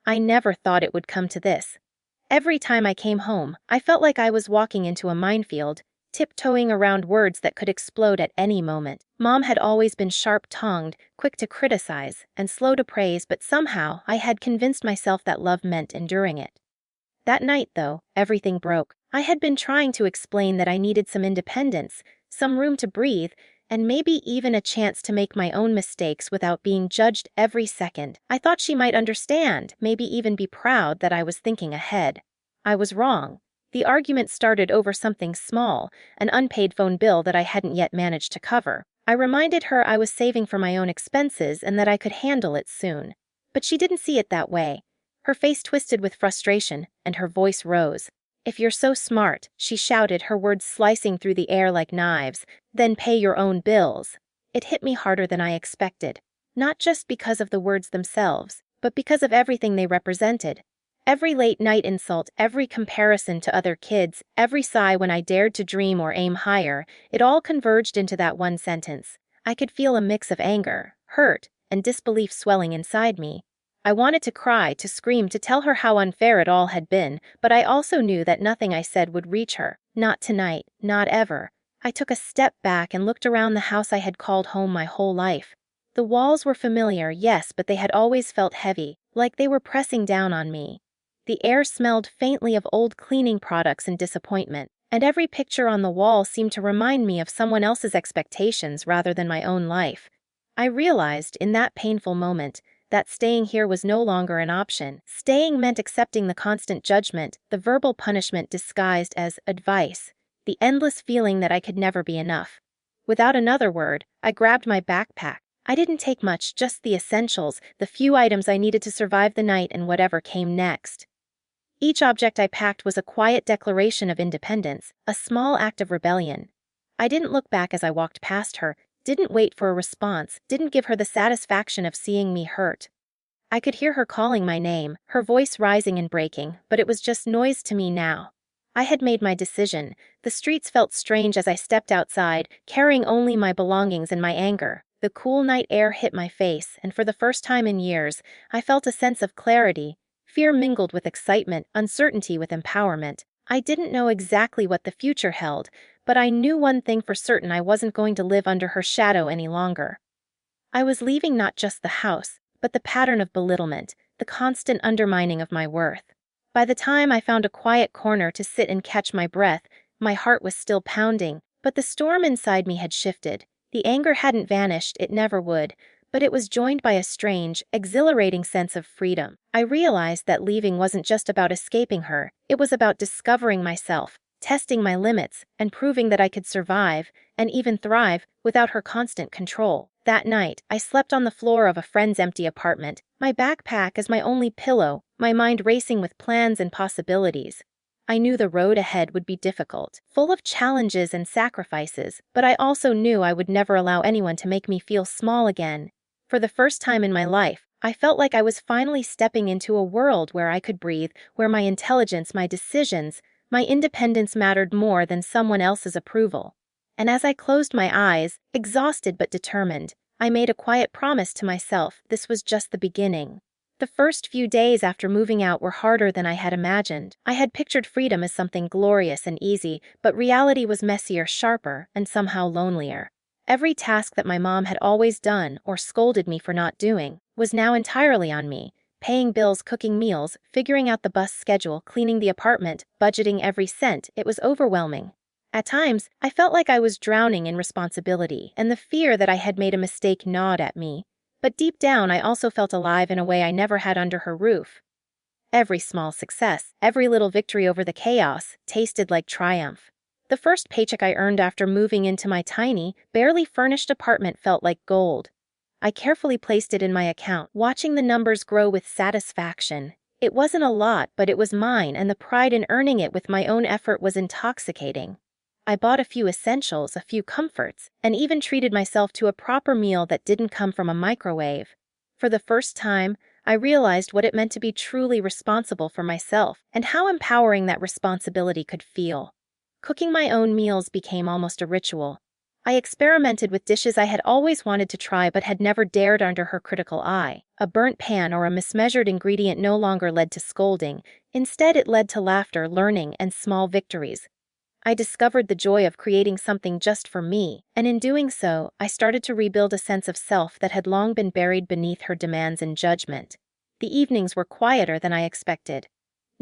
I never thought it would come to this. Every time I came home, I felt like I was walking into a minefield, tiptoeing around words that could explode at any moment. Mom had always been sharp-tongued, quick to criticize, and slow to praise, but somehow I had convinced myself that love meant enduring it. That night, though, everything broke. I had been trying to explain that I needed some independence, some room to breathe, and maybe even a chance to make my own mistakes without being judged every second. I thought she might understand, maybe even be proud that I was thinking ahead. I was wrong. The argument started over something small, an unpaid phone bill that I hadn't yet managed to cover. I reminded her I was saving for my own expenses and that I could handle it soon. But she didn't see it that way. Her face twisted with frustration, and her voice rose. "If you're so smart," she shouted, her words slicing through the air like knives, "then pay your own bills." It hit me harder than I expected, not just because of the words themselves, but because of everything they represented. Every late-night insult, every comparison to other kids, every sigh when I dared to dream or aim higher, it all converged into that one sentence. I could feel a mix of anger, hurt, and disbelief swelling inside me. I wanted to cry, to scream, to tell her how unfair it all had been, but I also knew that nothing I said would reach her. Not tonight, not ever. I took a step back and looked around the house I had called home my whole life. The walls were familiar, yes, but they had always felt heavy, like they were pressing down on me. The air smelled faintly of old cleaning products and disappointment, and every picture on the wall seemed to remind me of someone else's expectations rather than my own life. I realized, in that painful moment, that staying here was no longer an option. Staying meant accepting the constant judgment, the verbal punishment disguised as advice, the endless feeling that I could never be enough. Without another word, I grabbed my backpack. I didn't take much, just the essentials, the few items I needed to survive the night and whatever came next. Each object I packed was a quiet declaration of independence, a small act of rebellion. I didn't look back as I walked past her, didn't wait for a response, didn't give her the satisfaction of seeing me hurt. I could hear her calling my name, her voice rising and breaking, but it was just noise to me now. I had made my decision. The streets felt strange as I stepped outside, carrying only my belongings and my anger. The cool night air hit my face, and for the first time in years, I felt a sense of clarity. Fear mingled with excitement, uncertainty with empowerment. I didn't know exactly what the future held, but I knew one thing for certain: I wasn't going to live under her shadow any longer. I was leaving not just the house, but the pattern of belittlement, the constant undermining of my worth. By the time I found a quiet corner to sit and catch my breath, my heart was still pounding, but the storm inside me had shifted. The anger hadn't vanished, it never would, but it was joined by a strange, exhilarating sense of freedom. I realized that leaving wasn't just about escaping her, it was about discovering myself, testing my limits, and proving that I could survive, and even thrive, without her constant control. That night, I slept on the floor of a friend's empty apartment, my backpack as my only pillow, my mind racing with plans and possibilities. I knew the road ahead would be difficult, full of challenges and sacrifices, but I also knew I would never allow anyone to make me feel small again. For the first time in my life, I felt like I was finally stepping into a world where I could breathe, where my intelligence, my decisions, my independence mattered more than someone else's approval. And as I closed my eyes, exhausted but determined, I made a quiet promise to myself: this was just the beginning. The first few days after moving out were harder than I had imagined. I had pictured freedom as something glorious and easy, but reality was messier, sharper, and somehow lonelier. Every task that my mom had always done, or scolded me for not doing, was now entirely on me. Paying bills, cooking meals, figuring out the bus schedule, cleaning the apartment, budgeting every cent, it was overwhelming. At times, I felt like I was drowning in responsibility, and the fear that I had made a mistake gnawed at me. But deep down, I also felt alive in a way I never had under her roof. Every small success, every little victory over the chaos, tasted like triumph. The first paycheck I earned after moving into my tiny, barely furnished apartment felt like gold. I carefully placed it in my account, watching the numbers grow with satisfaction. It wasn't a lot, but it was mine, and the pride in earning it with my own effort was intoxicating. I bought a few essentials, a few comforts, and even treated myself to a proper meal that didn't come from a microwave. For the first time, I realized what it meant to be truly responsible for myself, and how empowering that responsibility could feel. Cooking my own meals became almost a ritual. I experimented with dishes I had always wanted to try but had never dared under her critical eye. A burnt pan or a mismeasured ingredient no longer led to scolding. Instead, it led to laughter, learning, and small victories. I discovered the joy of creating something just for me, and in doing so, I started to rebuild a sense of self that had long been buried beneath her demands and judgment. The evenings were quieter than I expected.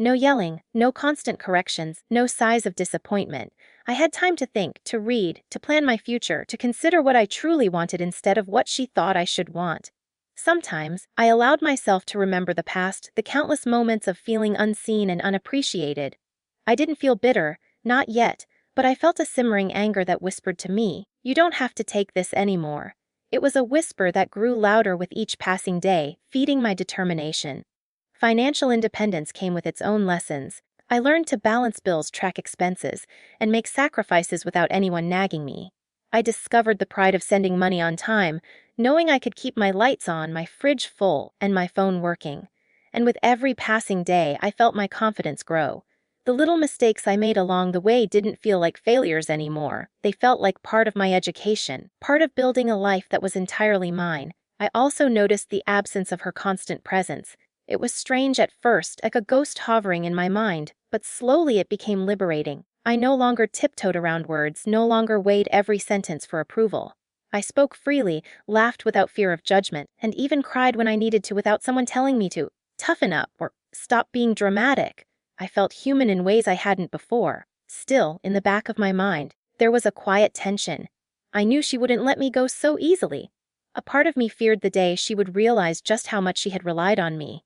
No yelling, no constant corrections, no sighs of disappointment. I had time to think, to read, to plan my future, to consider what I truly wanted instead of what she thought I should want. Sometimes, I allowed myself to remember the past, the countless moments of feeling unseen and unappreciated. I didn't feel bitter, not yet, but I felt a simmering anger that whispered to me, "You don't have to take this anymore." It was a whisper that grew louder with each passing day, feeding my determination. Financial independence came with its own lessons. I learned to balance bills, track expenses, and make sacrifices without anyone nagging me. I discovered the pride of sending money on time, knowing I could keep my lights on, my fridge full, and my phone working. And with every passing day, I felt my confidence grow. The little mistakes I made along the way didn't feel like failures anymore. They felt like part of my education, part of building a life that was entirely mine. I also noticed the absence of her constant presence. It was strange at first, like a ghost hovering in my mind, but slowly it became liberating. I no longer tiptoed around words, no longer weighed every sentence for approval. I spoke freely, laughed without fear of judgment, and even cried when I needed to without someone telling me to toughen up or stop being dramatic. I felt human in ways I hadn't before. Still, in the back of my mind, there was a quiet tension. I knew she wouldn't let me go so easily. A part of me feared the day she would realize just how much she had relied on me.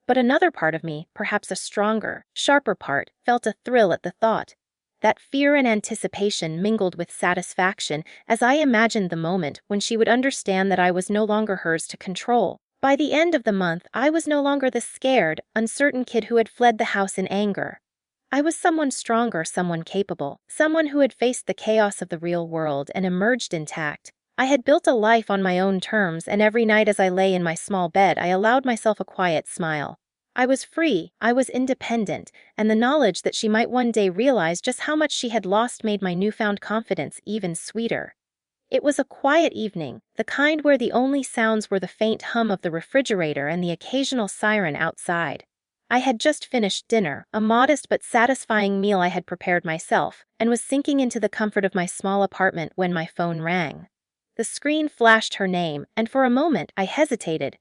But another part of me, perhaps a stronger, sharper part, felt a thrill at the thought. That fear and anticipation mingled with satisfaction as I imagined the moment when she would understand that I was no longer hers to control. By the end of the month, I was no longer the scared, uncertain kid who had fled the house in anger. I was someone stronger, someone capable, someone who had faced the chaos of the real world and emerged intact. I had built a life on my own terms, and every night as I lay in my small bed, I allowed myself a quiet smile. I was free, I was independent, and the knowledge that she might one day realize just how much she had lost made my newfound confidence even sweeter. It was a quiet evening, the kind where the only sounds were the faint hum of the refrigerator and the occasional siren outside. I had just finished dinner, a modest but satisfying meal I had prepared myself, and was sinking into the comfort of my small apartment when my phone rang. The screen flashed her name, and for a moment I hesitated.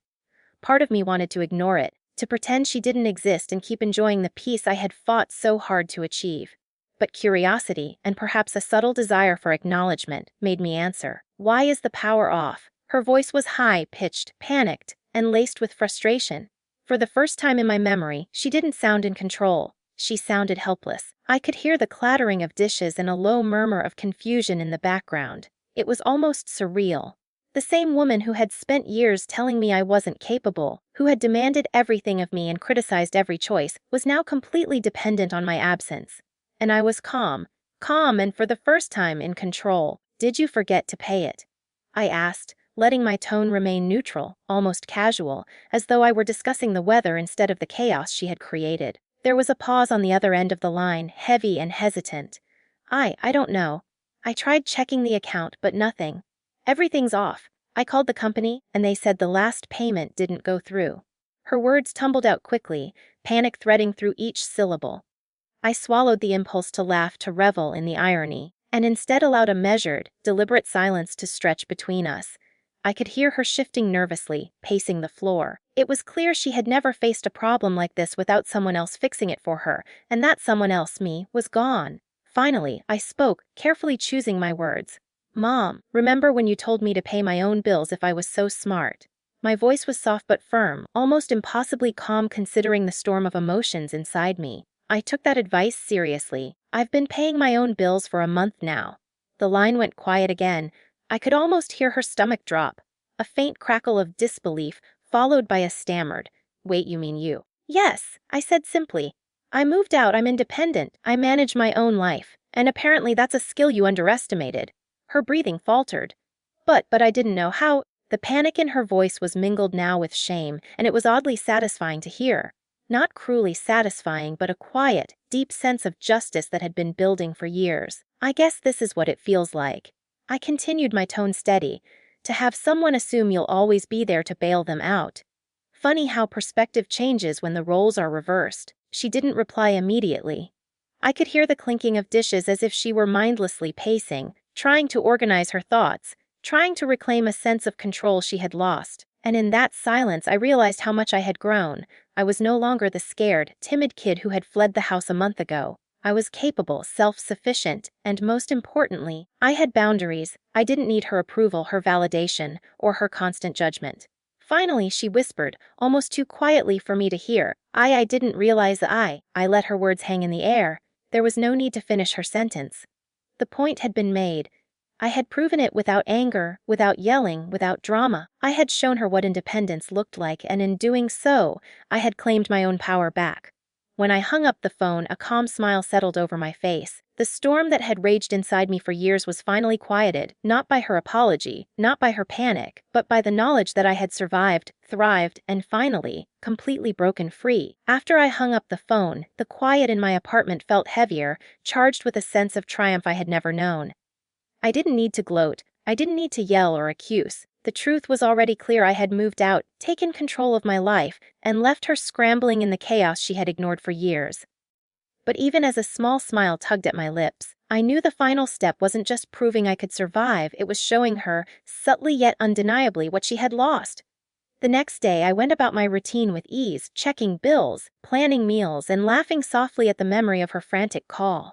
Part of me wanted to ignore it, to pretend she didn't exist and keep enjoying the peace I had fought so hard to achieve. But curiosity, and perhaps a subtle desire for acknowledgement, made me answer. "Why is the power off?" Her voice was high-pitched, panicked, and laced with frustration. For the first time in my memory, she didn't sound in control. She sounded helpless. I could hear the clattering of dishes and a low murmur of confusion in the background. It was almost surreal. The same woman who had spent years telling me I wasn't capable, who had demanded everything of me and criticized every choice, was now completely dependent on my absence. And I was calm and for the first time in control. "Did you forget to pay it?" I asked, letting my tone remain neutral, almost casual, as though I were discussing the weather instead of the chaos she had created. There was a pause on the other end of the line, heavy and hesitant. I don't know. I tried checking the account, but nothing. Everything's off. I called the company, and they said the last payment didn't go through. Her words tumbled out quickly, panic threading through each syllable. I swallowed the impulse to laugh, to revel in the irony, and instead allowed a measured, deliberate silence to stretch between us. I could hear her shifting nervously, pacing the floor. It was clear she had never faced a problem like this without someone else fixing it for her, and that someone else, me, was gone. Finally, I spoke, carefully choosing my words. "Mom, remember when you told me to pay my own bills if I was so smart?" My voice was soft but firm, almost impossibly calm considering the storm of emotions inside me. I took that advice seriously. I've been paying my own bills for a month now. The line went quiet again. I could almost hear her stomach drop. A faint crackle of disbelief, followed by a stammered, "Wait, you mean you?" "Yes," I said simply. "I moved out, I'm independent, I manage my own life, and apparently that's a skill you underestimated." Her breathing faltered. But I didn't know how." The panic in her voice was mingled now with shame, and it was oddly satisfying to hear. Not cruelly satisfying, but a quiet, deep sense of justice that had been building for years. "I guess this is what it feels like." I continued, my tone steady. To have someone assume you'll always be there to bail them out. Funny how perspective changes when the roles are reversed. She didn't reply immediately. I could hear the clinking of dishes as if she were mindlessly pacing, trying to organize her thoughts, trying to reclaim a sense of control she had lost. And in that silence, I realized how much I had grown. I was no longer the scared, timid kid who had fled the house a month ago. I was capable, self-sufficient, and most importantly, I had boundaries. I didn't need her approval, her validation, or her constant judgment. Finally, she whispered, almost too quietly for me to hear, I didn't realize I let her words hang in the air. There was no need to finish her sentence. The point had been made. I had proven it without anger, without yelling, without drama. I had shown her what independence looked like, and in doing so, I had claimed my own power back. When I hung up the phone, a calm smile settled over my face. The storm that had raged inside me for years was finally quieted, not by her apology, not by her panic, but by the knowledge that I had survived, thrived, and finally, completely broken free. After I hung up the phone, the quiet in my apartment felt heavier, charged with a sense of triumph I had never known. I didn't need to gloat. I didn't need to yell or accuse. The truth was already clear. I had moved out, taken control of my life, and left her scrambling in the chaos she had ignored for years. But even as a small smile tugged at my lips, I knew the final step wasn't just proving I could survive, it was showing her, subtly yet undeniably, what she had lost. The next day, I went about my routine with ease, checking bills, planning meals, and laughing softly at the memory of her frantic call.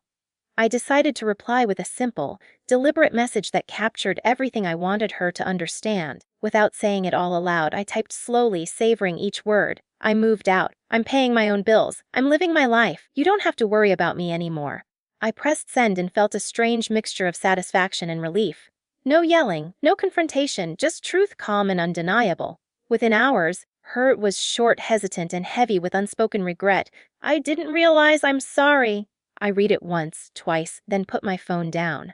I decided to reply with a simple, deliberate message that captured everything I wanted her to understand. Without saying it all aloud, I typed slowly, savoring each word. I moved out. I'm paying my own bills. I'm living my life. You don't have to worry about me anymore. I pressed send and felt a strange mixture of satisfaction and relief. No yelling, no confrontation, just truth, calm and undeniable. Within hours, her was short, hesitant, and heavy with unspoken regret. I didn't realize. I'm sorry. I read it once, twice, then put my phone down.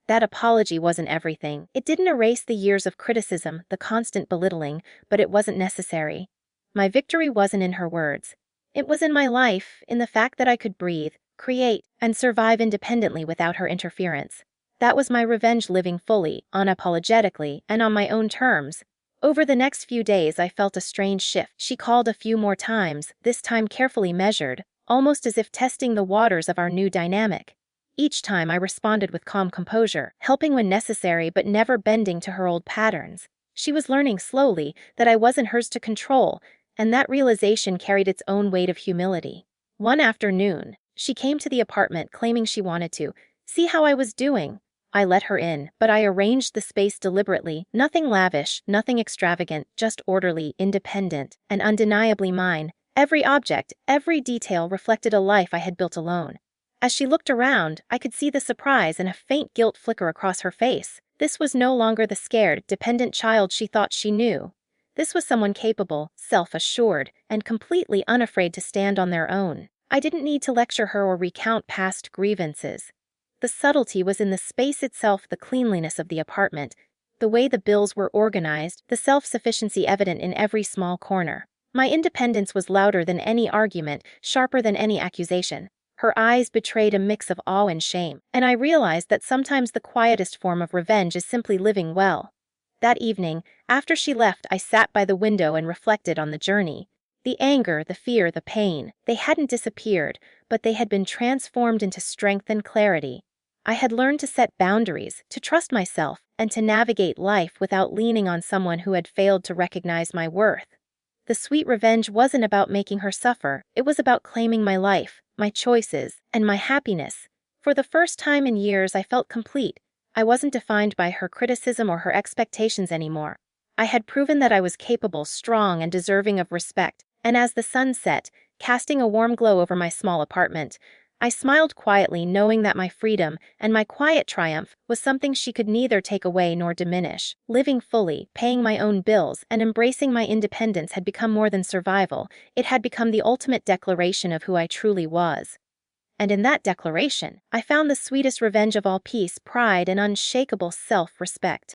That apology wasn't everything. It didn't erase the years of criticism, the constant belittling, but it wasn't necessary. My victory wasn't in her words. It was in my life, in the fact that I could breathe, create, and survive independently without her interference. That was my revenge, living fully, unapologetically, and on my own terms. Over the next few days, I felt a strange shift. She called a few more times, this time carefully measured, almost as if testing the waters of our new dynamic. Each time I responded with calm composure, helping when necessary but never bending to her old patterns. She was learning slowly that I wasn't hers to control, and that realization carried its own weight of humility. One afternoon, she came to the apartment claiming she wanted to see how I was doing. I let her in, but I arranged the space deliberately, nothing lavish, nothing extravagant, just orderly, independent, and undeniably mine. Every object, every detail reflected a life I had built alone. As she looked around, I could see the surprise and a faint guilt flicker across her face. This was no longer the scared, dependent child she thought she knew. This was someone capable, self-assured, and completely unafraid to stand on their own. I didn't need to lecture her or recount past grievances. The subtlety was in the space itself, the cleanliness of the apartment, the way the bills were organized, the self-sufficiency evident in every small corner. My independence was louder than any argument, sharper than any accusation. Her eyes betrayed a mix of awe and shame, and I realized that sometimes the quietest form of revenge is simply living well. That evening, after she left, I sat by the window and reflected on the journey. The anger, the fear, the pain, they hadn't disappeared, but they had been transformed into strength and clarity. I had learned to set boundaries, to trust myself, and to navigate life without leaning on someone who had failed to recognize my worth. The sweet revenge wasn't about making her suffer, it was about claiming my life, my choices, and my happiness. For the first time in years, I felt complete. I wasn't defined by her criticism or her expectations anymore. I had proven that I was capable, strong, and deserving of respect, and as the sun set, casting a warm glow over my small apartment, I smiled quietly, knowing that my freedom and my quiet triumph was something she could neither take away nor diminish. Living fully, paying my own bills, and embracing my independence had become more than survival. It had become the ultimate declaration of who I truly was. And in that declaration, I found the sweetest revenge of all: peace, pride, and unshakable self-respect.